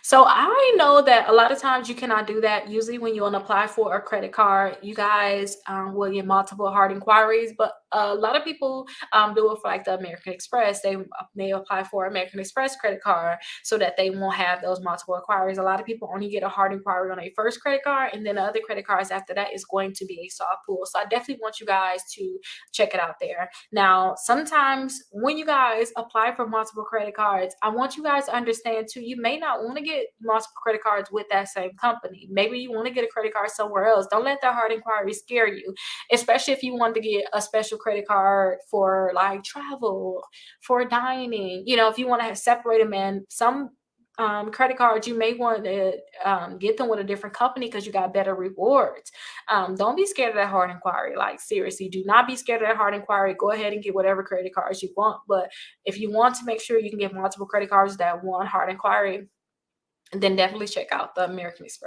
So I know that a lot of times you cannot do that. Usually, when you want to apply for a credit card, you guys will get multiple hard inquiries. But a lot of people do it for like the American Express. They apply for American Express credit card so that they won't have those multiple inquiries. A lot of people only get a hard inquiry on a first credit card, and then the other credit cards after that is going to be a soft pull. So I definitely want you guys to check it out there. Now, sometimes when you guys apply for multiple credit cards, I want you guys to understand too, you may not want to get multiple credit cards with that same company. Maybe you want to get a credit card somewhere else. Don't let that hard inquiry scare you, especially if you want to get a special credit card for like travel, for dining. If you want to have separate them, and some credit cards, you may want to get them with a different company because you got better rewards. Don't be scared of that hard inquiry. Like, seriously, do not be scared of that hard inquiry. Go ahead and get whatever credit cards you want. But if you want to make sure you can get multiple credit cards that one hard inquiry, then definitely check out the American Express.